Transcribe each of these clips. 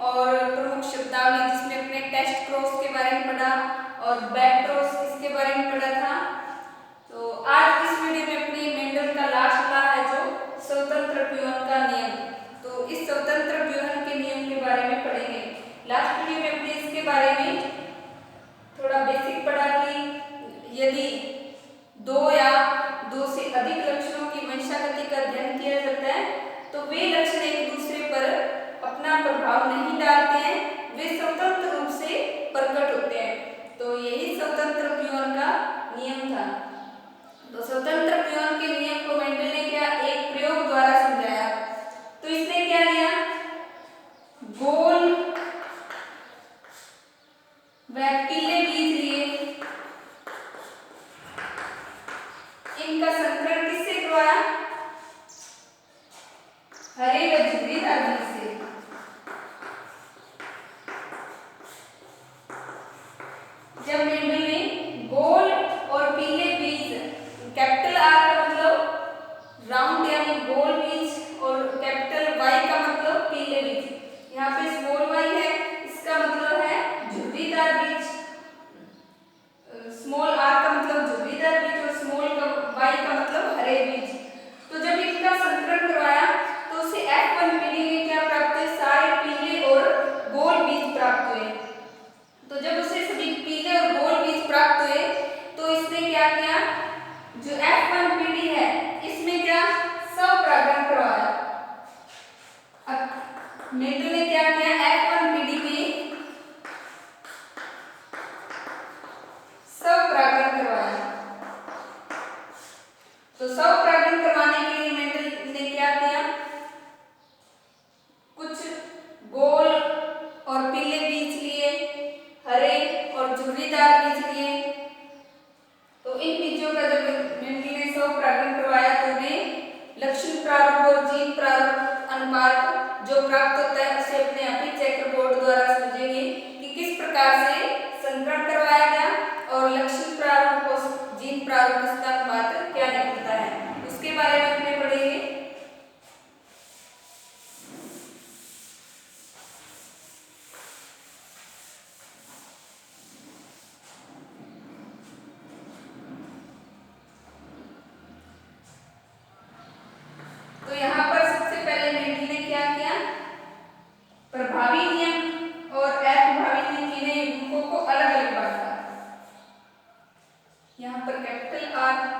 और प्रमुख शब्दावली जिसमें अपने टेस्ट क्रॉस के बारे में पढ़ा और बैक क्रॉस इसके बारे में पढ़ा था। तो आज इस वीडियो में अपनी मेंडल का लास्ट ला है जो स्वतंत्र व्यूहन का नियम। तो इस स्वतंत्र व्यूहन के नियम के बारे में पढ़ेंगे। लास्ट वीडियो में अपने इसके बारे में थोड़ा बेसिक पढ़ा कि यदि दो या दो से अधिक लक्षणों की वंशागति का अध्ययन किया जाता है तो वे लक्षण एक दूसरे पर अपना प्रभाव नहीं डालते हैं, वे स्वतंत्र रूप से प्रकट होते हैं। तो यही स्वतंत्र व्यूहन का नियम था। तो स्वतंत्र व्यूहन के नियम को मेंडल ने क्या एक प्रयोग द्वारा समझाया। तो इसने क्या किया, गोल व पीले बीज लिए, इनका संकरण किससे करवाया, हरे व झुर्रीदार बीज से। जब मेंडल ने गोल और पीले बीज, कैपिटल आर का मतलब राउंड यानी गोल बीज और कैपिटल वाई का मतलब पीले बीज, यहाँ पे स्मॉल वाई है इसका मतलब है झुर्रीदार बीज, स्मॉल आर का मतलब झुर्रीदार बीज और स्मॉल वाई का मतलब हरे बीज। तो जब इनका संकरण करवाया तो उसे F1 पीढ़ी में क्या प्राप्त हुए, सारे पीले और गोल बीज प्राप्त हुए। तो जब उसे सभी पीले और गोल बीज प्राप्त हुए तो इसने क्या किया, जो F1 पीढ़ी है इसमें क्या स्वपरागण करवाया। मेंडल ने क्या किया, F1 पीढ़ी में स्वपरागण करवाया। तो स्वपरागण करवाने के लिए मेंडल ने क्या किया, कुछ गोल और पीले बीज लिए, हरे और झुर्रीदार बीज लिए। तो इन बीजों का जब मेंडल ने स्वपरागण करवाया तो उन्हें लक्षण प्रारूप और जीन प्रारूप अनुपात जो प्राप्त होता है उसे अपने आप ही चेकर बोर्ड द्वारा समझेंगे कि किस प्रकार से संकरण करवाया गया और लक्षण प्रारूप और जीन प्रारूप इसका अनुपात क्या निकलता है, उसके बारे में अपने पढ़ेंगे। तो यहाँ पर सबसे पहले मेंडल ने क्या किया, प्रभावी नियम और अप्रभावी नियम के नियमों को अलग अलग बांटा। यहाँ पर कैपिटल आर,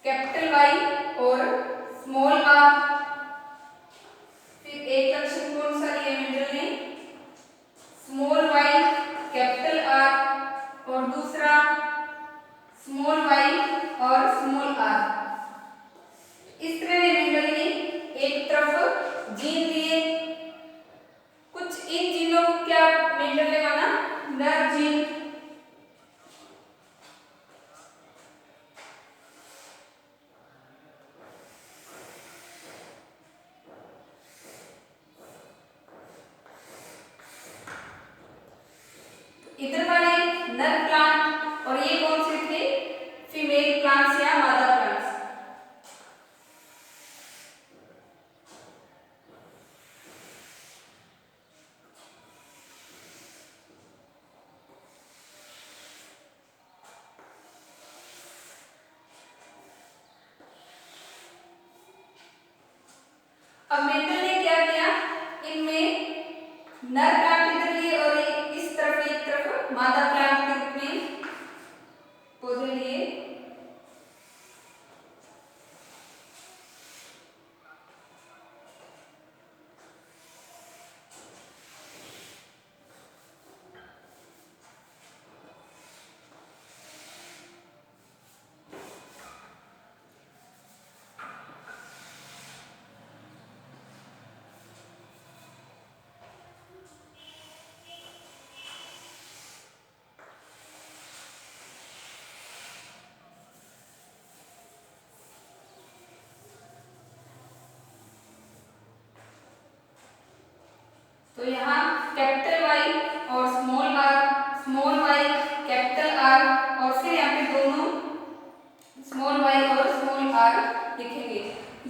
कैपिटल वाई और स्मॉल आर। फिर एक लक्षण कौन सा लिया मेंडल ने, स्मॉल वाई कैपिटल आर और दूसरा स्मॉल वाई और स्मॉल आर। इस तरह मेंडल ने एक तरफ जीन लिए, कुछ इन जीनों को क्या मेंडल ने माना, नर जीन। इधर वाले नर प्लांट और ये कौन से थे, तो यहाँ कैपिटल वाई और स्मॉल वाई कैपिटल आर, और फिर यहाँ पे दोनों स्मॉल वाई और स्मॉल आर लिखेंगे।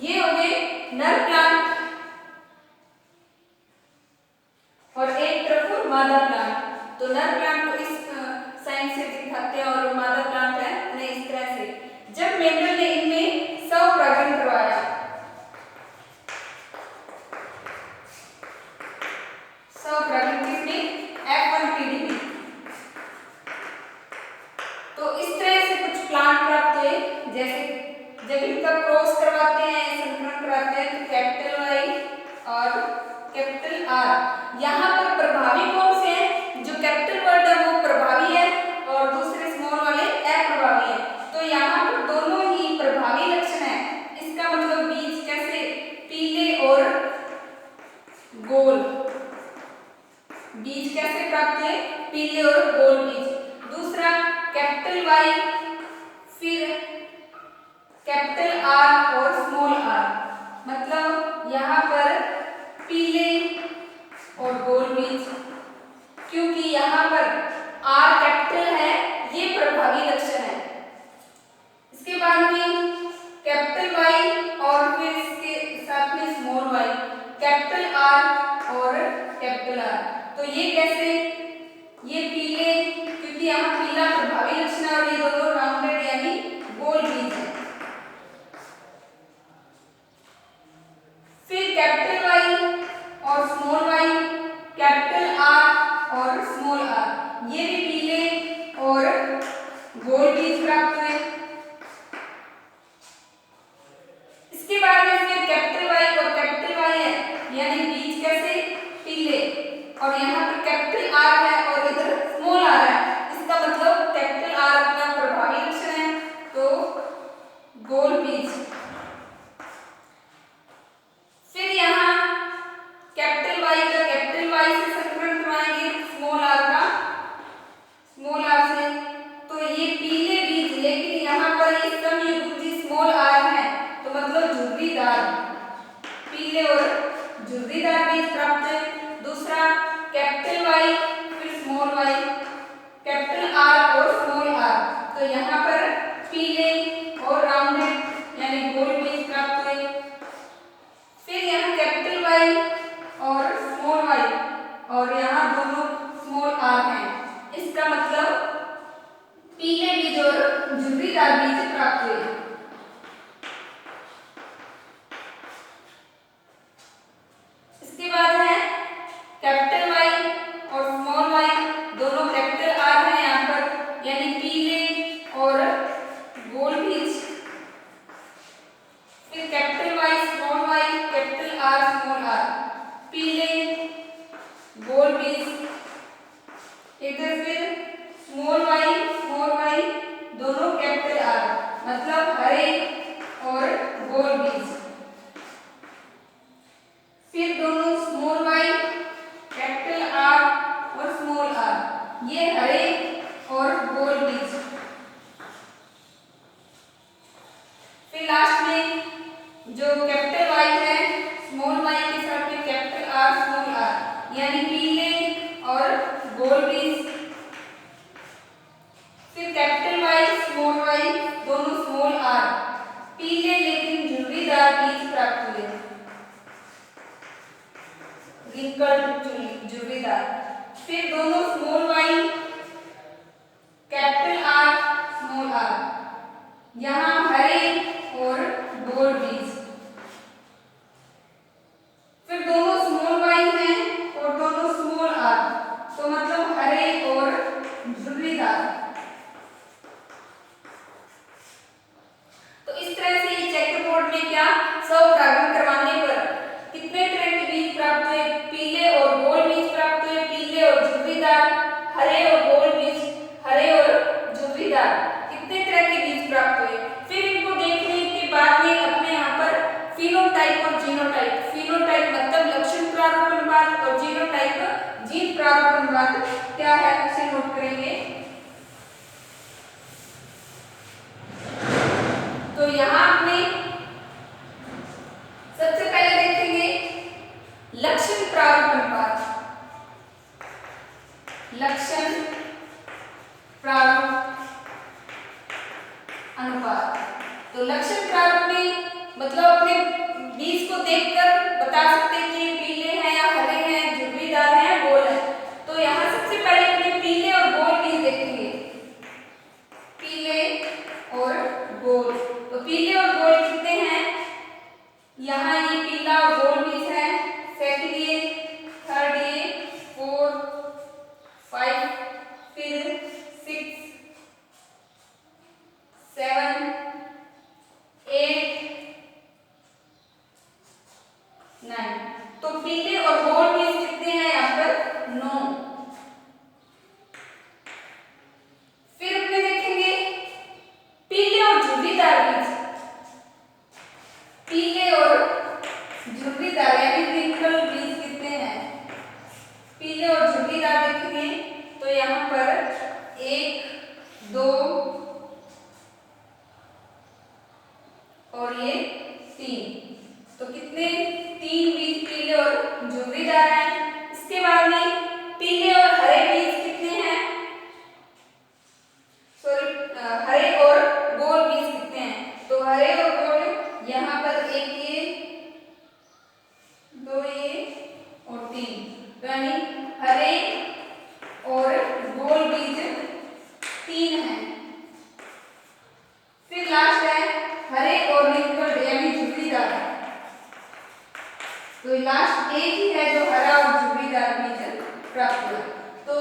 ये हो गए नर प्लांट और एक तरफ मादा प्लांट। तो नर प्लांट को इस साइन से दिखाते हैं और मादा प्लांट है उन्हें इस तरह से। जब मेंडल ने इनमें स्वपरागण करवाया, स्वपरागण किसमें, F1 में, तो इस तरह से कुछ प्लांट प्राप्त हुए। जैसे जब इनका क्रॉस करवाते हैं, संकरण कराते हैं, तो कैपिटल वाई और कैपिटल आर। यहाँ पर प्रभावी कौन से हैं, जो कैपिटल वर्ड है वो प्रभावी है और दूसरे स्मॉल वाले अप्रभावी है। तो यहाँ पर दोनों ही प्रभावी लक्षण है। इसका मतलब बीज कैसे पीले और गोल, बीज कैसे प्राप्त हुए, पीले और गोल बीज। दूसरा कैपिटल वाई फिर कैपिटल आर और स्मॉल आर, मतलब यहाँ पर पीले और गोल बीज, क्योंकि यहाँ पर आर कैपिटल है, ये प्रभावी लक्षण है। इसके बाद में कैपिटल वाई और फिर इसके साथ में स्मॉल वाई, कैपिटल आर और कैपिटल आर। तो ये कैसे, ये पीले, क्योंकि यहाँ पीला प्रभावी लक्षण है और ये दोनों राउंडेड यानी गोल बीज है। फिर कैपिटल वाई और स्मॉल वाई, कैपिटल आर और स्मॉल आर, ये भी पीले और गोल बीज प्राप्त हुए। इसके बाद में फिर कैपिटल वाई और कैपिटल वाई है, यानी बीज कैसे पीले, और यहाँ पर कैपिटल आर है और इधर स्मॉल आर है। इसका मतलब कैपिटल आर अपना प्रभावी लक्षण है, तो गोल बीज। फिर यहाँ कैपिटल वाई का कैपिटल वाई से संकरण करवाएंगे स्मॉल आर का स्मॉल आर से, तो ये पीले बीज, लेकिन यहाँ पर ये समयुग्मी स्मॉल आर है, तो मतलब झुर्रीदार, पीले और झुर्रीदार बीज प्राप्त है। दूसरा कैपिटल वाई फिर स्मॉल वाई, कैपिटल आर और स्मॉल आर, तो यहाँ पर पीले और राउंडेड यानी गोल बीज प्राप्त हुए। फिर यहाँ कैपिटल वाई और स्मॉल वाई और यहाँ दोनों स्मॉल आर हैं, इसका मतलब पीले बीज और झुर्रीदार बीज प्राप्त हुए। इसके बाद है कैपिटल वाई और स्मॉल वाई, दोनों कैपिटल आर हैं यहाँ पर, यानी पीले और गोल बीज। फिर capital Y small Y capital R small R, पीले गोल बीज। इधर फिर स्मॉल वाई दोनों कैपिटल आर, मतलब हरे और गोल बीज। फिर दोनों स्मॉल वाई कैपिटल आर और स्मॉल आर, ये हरे और गोल बीज। फिर लास्ट में जो कैपिटल वाई है स्मॉल वाई के साथ में कैपिटल आर स्मॉल आर, यानी पीले और गोल बीज। फिर कैपिटल वाई स्मॉल वाई दोनों स्मॉल आर, पीले लेकिन झुर्रीदार बीज प्राप्त हुए, झुर्रीदार। फिर दोनों small Y capital R small R, यहाँ हरे और गोल बीज। फिर दोनों स्मॉल वाई हैं और दोनों स्मॉल आर, तो मतलब हरे और झुर्रीदार। तो इस तरह से ये चेकर बोर्ड में क्या स्वपरागण करवाने पर कितने तरह के बीज प्राप्त हुए, पीले और गोल बीज प्राप्त हुए, पीले और झुर्रीदार, हरे और गोल बीज, हरे और झुर्रीदार, कितने तरह के बीज प्राप्त हुए। फिर इनको देखने के बाद में अपने यहाँ पर फिनोटाइप और जीनोटाइप, फिनोटाइप मतलब लक्षण प्रारूपणवाद और जीनोटाइप जीन प्रारूपणवाद क्या है उसे नोट करेंगे। तो यहाँ आपने सबसे पहले देखेंगे लक्षण प्रारूपणवाद। मतलब अपने बीज को देखकर बता सकते हैं कि ये पीले हैं या हरे हैं, झुर्रीदार हैं या गोल है। तो यहाँ सबसे पहले अपने पीले और गोल बीज देखेंगे, पीले और गोल। तो पीले और गोल कितने हैं, यहाँ ये पीला और गोल बीज है, सेकंड ये, थर्ड ये, फोर्थ, 5, फिर 6, 7, 8, 9। तो पीले और गोल बीज कितने हैं यहाँ पर, 9। फिर अपने देखेंगे पीले और झुर्रीदार बीज, पीले और झुर्रीदार यानी ट्विंकल बीज कितने हैं, पीले और झुर्रीदार देखेंगे तो यहाँ पर 1, 2 और ये 3। तो कितने, 3 बीज पीले और झुर्रीदार हैं। इसके बाद में पीले और हरे बीज कितने हैं, सॉरी हरे और गोल बीज कितने हैं। तो हरे और गोल यहाँ पर 1 ये, 2 ये और 3। तो यानी हरे और गोल बीज 3 हैं। फिर लास्ट है हरे और रिंकल्ड यानी झुर्रीदार। तो लास्ट एक ही है जो हरा और झुर्रीदार बीज प्राप्त हुआ। तो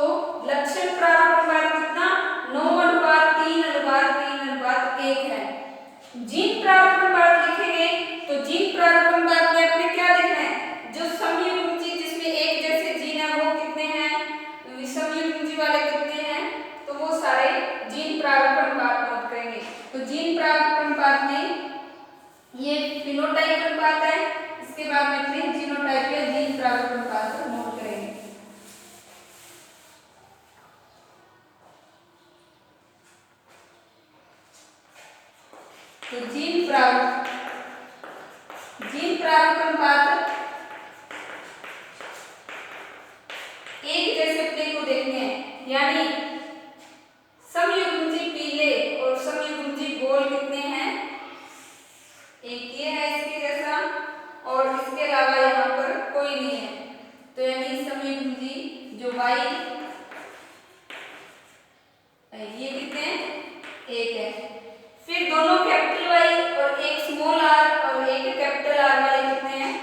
लक्षण प्रारूप अनुपात कितना, 9:3:3:1 है। जीन प्रारूप अनुपात लिखेंगे तो जीन प्रारूप अनुपात में अपने क्या देखना है, जो समयुग्म जीन जिसमें एक जैसे जीन है वो कितने हैं, विषमयुग्म जीन वाले कितने हैं, तो वो सारे जीन प्रारूप अनुपात नोट करेंगे। तो जीन प्रारूप अनुपात में ये फिनोटाइप अनुपात है, इसके बाद में अपने जीनोटाइप या जीन प्रारूप अनुपात को नोट करेंगे। तो जीन प्रारूप अनुपात एक जैसे अपने को देखने हैं, यानी समयुग्म जी पीले और समयुग्म जी गोल कितने हैं, एक ये है इसके जैसा और इसके अलावा यहाँ पर कोई नहीं है। तो यानी समयुग्म जी जो वाई ये कितने हैं, एक है। फिर दोनों कैपिटल वाई और एक स्मॉल आर और एक कैपिटल आर वाले कितने हैं,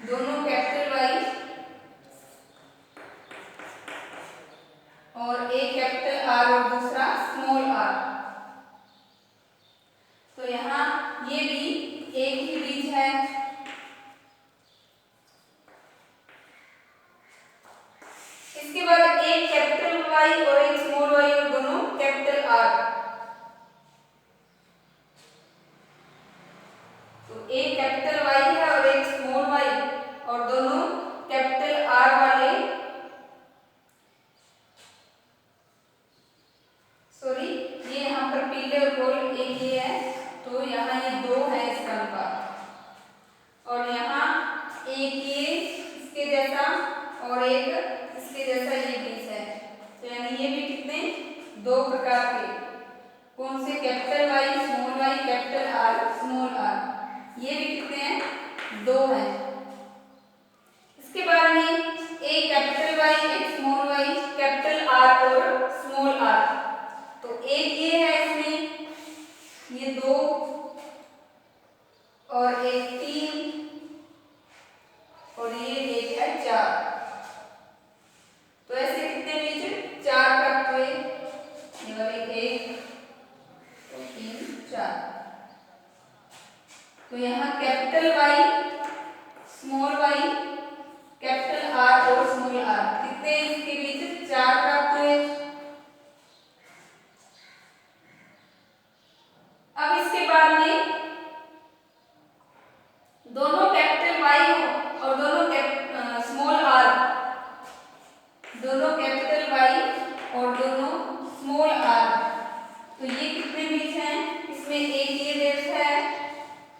दोनों कैपिटल वाई और एक कैपिटल आर और दूसरा स्मॉल आर। तो यहाँ ये भी एक ही बीज है। इसके बाद एक कैपिटल वाई और एक स्मॉल वाई और दोनों कैपिटल आर। तो एक कैपिटल वाई है और एक स्मॉल वाई और दोनों कैपिटल आर वाले, सॉरी ये यहाँ पर पीले और गोल एक ही है, तो यहाँ ये 2 है इसका अनुपात और यहाँ एक ये इसके जैसा और एक इसके जैसा ये बीज है। तो यानी ये भी कितने, 2 प्रकार के, कौन से, capital Y small Y capital R small R, ये भी कितने हैं, 2 हैं। इसके बाद में एक कैपिटल वाई एक स्मॉल वाई कैपिटल आर और स्मॉल आर। तो एक ये है इसमें, ये 2 और एक 3 और ये एक है 4। तो ऐसे कितने बीज, 4 प्राप्त हुए, ये वाले 1 2 3 4। तो यहाँ capital Y small Y capital R और स्मॉल आर कितने, इसके बीच 4 प्राप्त हुए। अब इसके बाद में दोनों कैपिटल वाई हो और दोनों स्मॉल आर, दोनों कैपिटल वाई और दोनों स्मॉल आर। तो ये कितने बीज हैं, इसमें एक ये बीज है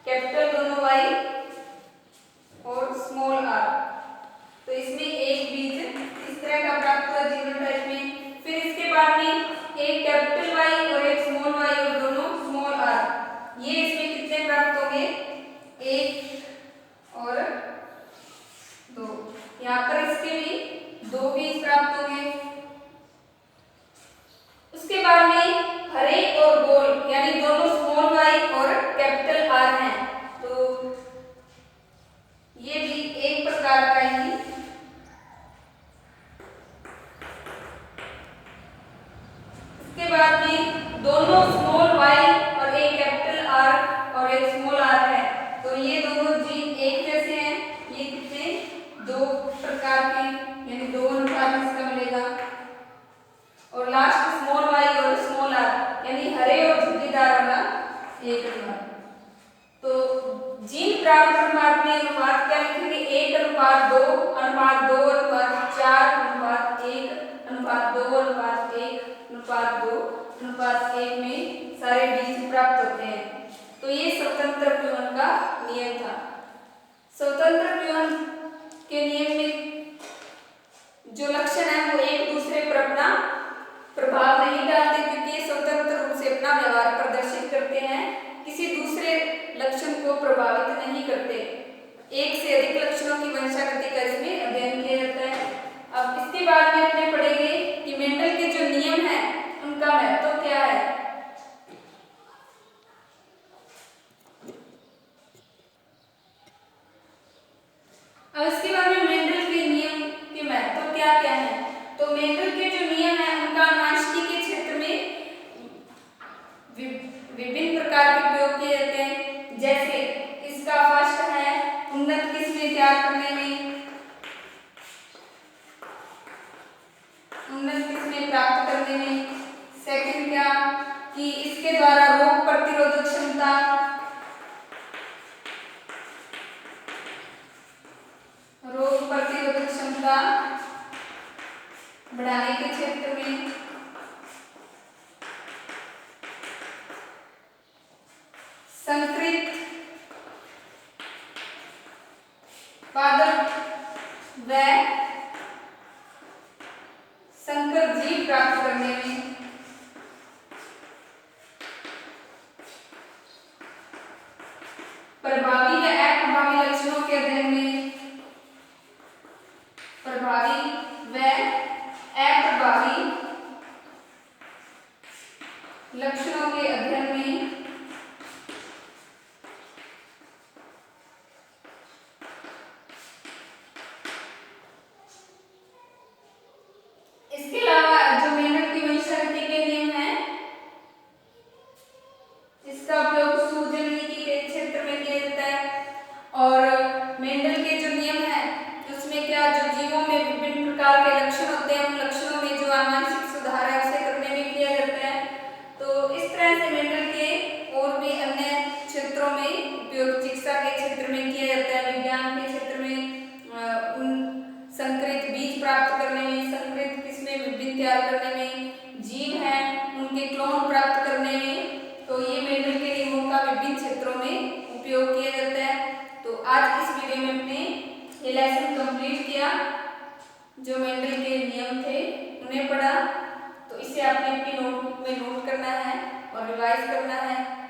कैपिटल दोनों वाई और स्मॉल आर। तो इसमें एक बीज इस तरह का प्राप्त हुआ जीनोटाइप में। फिर इसके बाद में एक कैपिटल वाई और एक स्मॉल वाई और दोनों दोनों स्मॉल y और एक कैपिटल R और एक स्मॉल r है, तो ये दोनों जीन एक जैसे हैं। ये कितने दो प्रकार के, यानी दो अनुपात इसका मिलेगा। और लास्ट स्मॉल y और स्मॉल r यानी हरे और झुर्रीदार वाला एक अनुपात। तो जीन प्रारूप अनुपात में अनुपात क्या लिखेंगे? 1:2, अनुपात 2, अनुपात 4, अनुपात 1, अनुपात 2, अनुपात 1, अनुपात 2, अनुपात 1 में सारे बीज प्राप्त होते हैं। तो ये स्वतंत्र प्यून का नियम था। स्वतंत्र प्यून के नियम में जो लक्षण है वो एक दूसरे पर अपना प्रभाव नहीं डालते, क्योंकि ये स्वतंत्र रूप से अपना व्यवहार प्रदर्शित करते हैं, किसी दूसरे लक्षण को प्रभावित नहीं करते। एक से अधिक लक्षणों की वंशागति का इसमें अध्ययन किया जाता है। अब इसके बाद में अपने पढ़ेंगे कि मेंडल के जो नियम हैं उनका महत्व क्या है। अब इसके बाद में मेंडल के नियम के महत्व क्या क्या है। तो मेंडल के जो नियम है उनका आनुवंशिकी के क्षेत्र में विभिन्न प्रकार के प्रयोग किए जाते हैं। जैसे इसका फर्स्ट है उन्नत किस्में तैयार करने में, उन्नत किस्में प्राप्त करने में। सेकंड क्या कि इसके द्वारा रोग प्रतिरोधक क्षमता, रोग प्रतिरोधक क्षमता बढ़ाने के क्षेत्र में। संकरित पादप व संकर जीव प्राप्त करने में। प्रभावी व अप्रभावी लक्षणों के अध्ययन में, प्रभावी व अप्रभावी लक्षणों के अध्ययन में। इसके अलावा जो मेंडल की वंशागति के नियम है इसका उपयोग सूजननीति के क्षेत्र में किया जाता है। और मेंडल के जो नियम है उसमें क्या जो जीवों में विभिन्न प्रकार के लक्षण होते हैं उन लक्षणों में जो आनुवंशिक सुधार है उसे करने में किया जाता है। तो इस तरह से मेंडल के और भी अन्य क्षेत्रों में उपयोग चिकित्सा के क्षेत्र में किया जाता है, विज्ञान के क्षेत्र में उन संकरित बीज प्राप्त करने में, संकरित किस्में विभिन्न तैयार करने में, जीव हैं उनके क्लोन प्राप्त करने में। तो ये मेंडल के नियमों का विभिन्न क्षेत्रों में उपयोग किया जाता है। तो आज इस वीडियो में हमने ये लेसन कंप्लीट किया, जो मेंडल के नियम थे उन्हें पढ़ा। तो इसे आपने अपनी नोटबुक में नोट करना है और रिवाइज करना है।